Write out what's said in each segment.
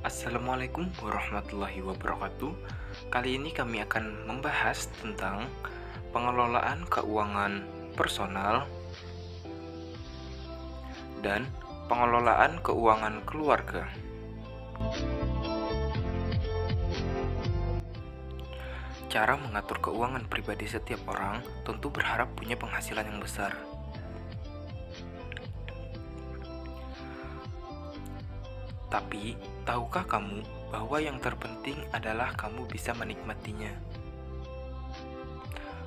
Assalamualaikum warahmatullahi wabarakatuh. Kali ini kami akan membahas tentang pengelolaan keuangan personal dan pengelolaan keuangan keluarga. Cara mengatur keuangan pribadi setiap orang tentu berharap punya penghasilan yang besar. Tapi, tahukah kamu bahwa yang terpenting adalah kamu bisa menikmatinya?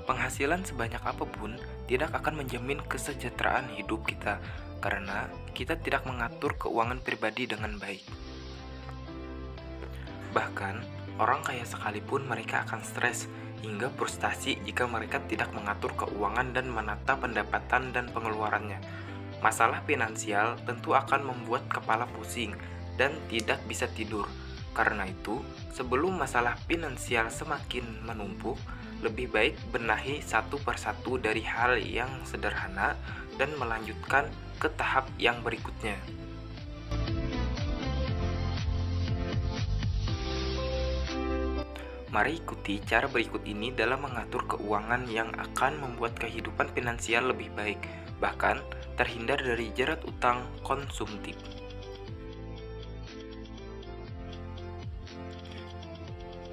Penghasilan sebanyak apapun tidak akan menjamin kesejahteraan hidup kita karena kita tidak mengatur keuangan pribadi dengan baik. Bahkan, orang kaya sekalipun mereka akan stres hingga frustasi jika mereka tidak mengatur keuangan dan menata pendapatan dan pengeluarannya. Masalah finansial tentu akan membuat kepala pusing dan tidak bisa tidur. Karena itu, sebelum masalah finansial semakin menumpuk, lebih baik benahi satu persatu dari hal yang sederhana dan melanjutkan ke tahap yang berikutnya. Mari ikuti cara berikut ini dalam mengatur keuangan yang akan membuat kehidupan finansial lebih baik, bahkan terhindar dari jerat utang konsumtif.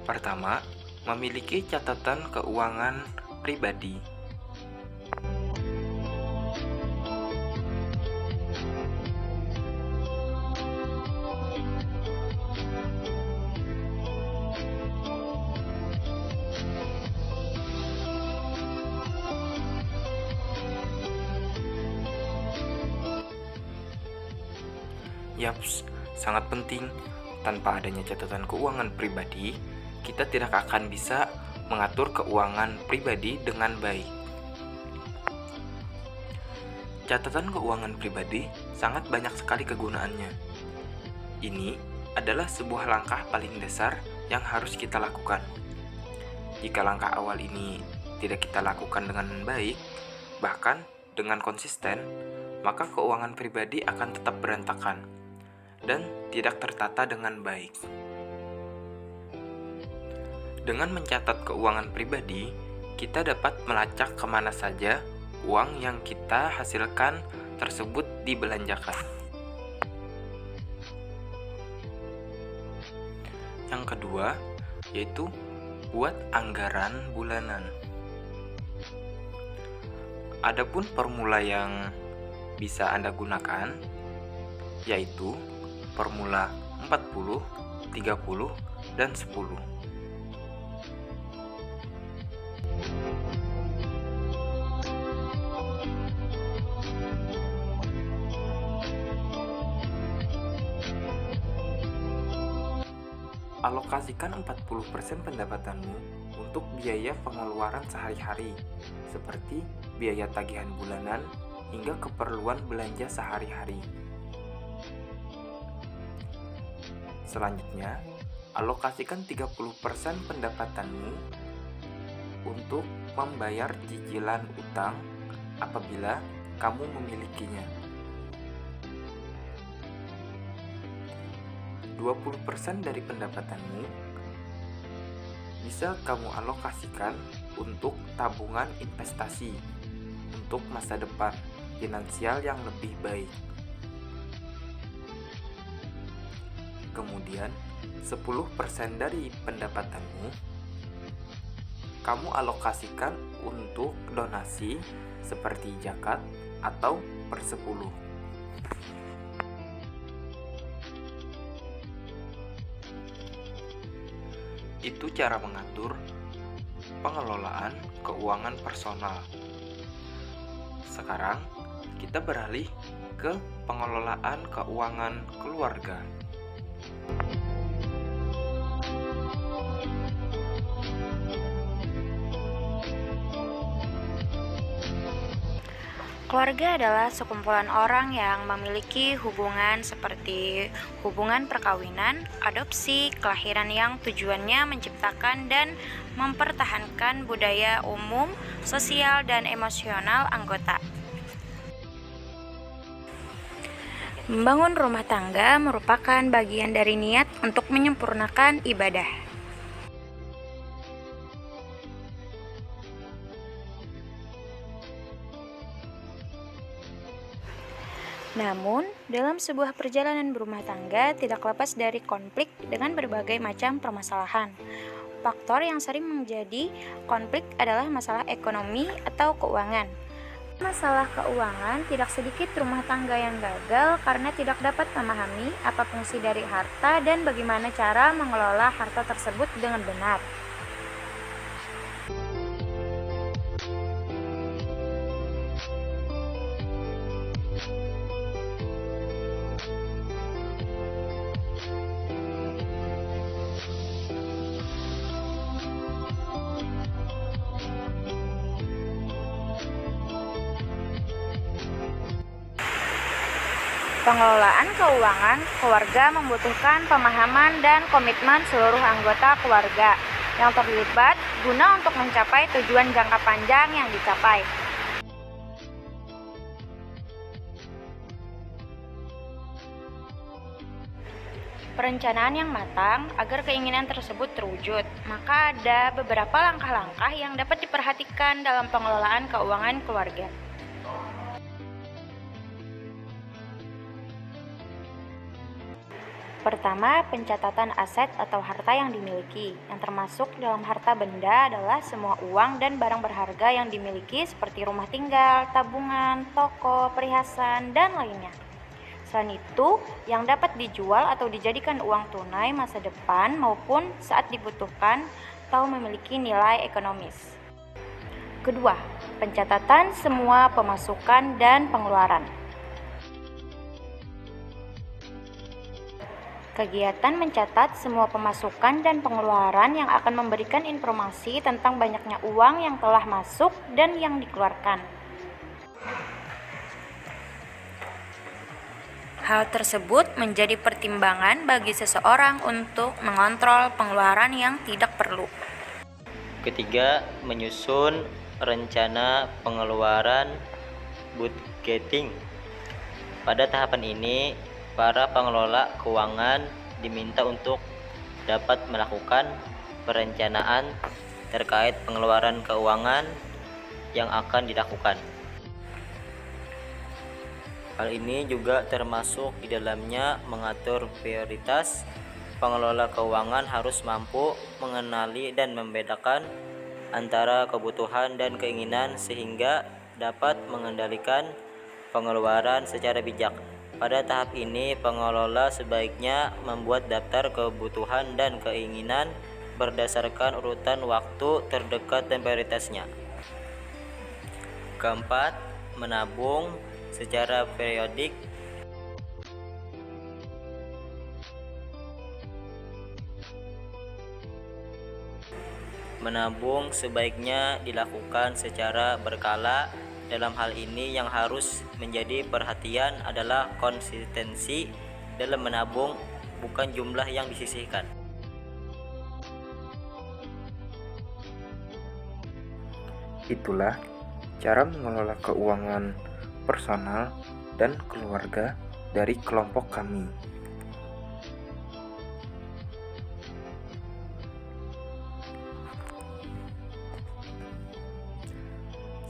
Pertama, memiliki catatan keuangan pribadi. Yaps, sangat penting. Tanpa adanya catatan keuangan pribadi, kita tidak akan bisa mengatur keuangan pribadi dengan baik. Catatan keuangan pribadi sangat banyak sekali kegunaannya. Ini adalah sebuah langkah paling dasar yang harus kita lakukan. Jika langkah awal ini tidak kita lakukan dengan baik, bahkan dengan konsisten, maka keuangan pribadi akan tetap berantakan dan tidak tertata dengan baik. Dengan mencatat keuangan pribadi, kita dapat melacak kemana saja uang yang kita hasilkan tersebut dibelanjakan. Yang kedua, yaitu buat anggaran bulanan. Adapun formula yang bisa Anda gunakan, yaitu formula 40, 30, dan 10. Alokasikan 40% pendapatanmu untuk biaya pengeluaran sehari-hari, seperti biaya tagihan bulanan hingga keperluan belanja sehari-hari. Selanjutnya, alokasikan 30% pendapatanmu untuk membayar cicilan utang apabila kamu memilikinya. 20% dari pendapatanmu bisa kamu alokasikan untuk tabungan investasi untuk masa depan finansial yang lebih baik. Kemudian, 10% dari pendapatanmu kamu alokasikan untuk donasi seperti zakat atau persepuluh. Itu cara mengatur pengelolaan keuangan personal. Sekarang kita beralih ke pengelolaan keuangan keluarga. Keluarga adalah sekumpulan orang yang memiliki hubungan seperti hubungan perkawinan, adopsi, kelahiran yang tujuannya menciptakan dan mempertahankan budaya umum, sosial, dan emosional anggota. Membangun rumah tangga merupakan bagian dari niat untuk menyempurnakan ibadah. Namun, dalam sebuah perjalanan berumah tangga tidak lepas dari konflik dengan berbagai macam permasalahan. Faktor yang sering menjadi konflik adalah masalah ekonomi atau keuangan. Masalah keuangan, tidak sedikit rumah tangga yang gagal karena tidak dapat memahami apa fungsi dari harta dan bagaimana cara mengelola harta tersebut dengan benar. Pengelolaan keuangan keluarga membutuhkan pemahaman dan komitmen seluruh anggota keluarga yang terlibat guna untuk mencapai tujuan jangka panjang yang dicapai. Perencanaan yang matang agar keinginan tersebut terwujud, maka ada beberapa langkah-langkah yang dapat diperhatikan dalam pengelolaan keuangan keluarga. Pertama, pencatatan aset atau harta yang dimiliki. Yang termasuk dalam harta benda adalah semua uang dan barang berharga yang dimiliki seperti rumah tinggal, tabungan, toko, perhiasan, dan lainnya. Selain itu, yang dapat dijual atau dijadikan uang tunai masa depan maupun saat dibutuhkan atau memiliki nilai ekonomis. Kedua, pencatatan semua pemasukan dan pengeluaran. Kegiatan mencatat semua pemasukan dan pengeluaran yang akan memberikan informasi tentang banyaknya uang yang telah masuk dan yang dikeluarkan. Hal tersebut menjadi pertimbangan bagi seseorang untuk mengontrol pengeluaran yang tidak perlu. Ketiga, menyusun rencana pengeluaran budgeting. Pada tahapan ini, para pengelola keuangan diminta untuk dapat melakukan perencanaan terkait pengeluaran keuangan yang akan dilakukan. Hal ini juga termasuk di dalamnya mengatur prioritas. Pengelola keuangan harus mampu mengenali dan membedakan antara kebutuhan dan keinginan sehingga dapat mengendalikan pengeluaran secara bijak. Pada tahap ini, pengelola sebaiknya membuat daftar kebutuhan dan keinginan berdasarkan urutan waktu terdekat dan prioritasnya. Keempat, menabung secara periodik. Menabung sebaiknya dilakukan secara berkala. Dalam hal ini yang harus menjadi perhatian adalah konsistensi dalam menabung, bukan jumlah yang disisihkan. Itulah cara mengelola keuangan personal dan keluarga dari kelompok kami.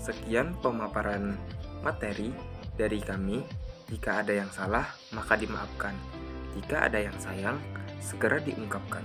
Sekian pemaparan materi dari kami. Jika ada yang salah, maka dimaafkan. Jika ada yang sayang, segera diungkapkan.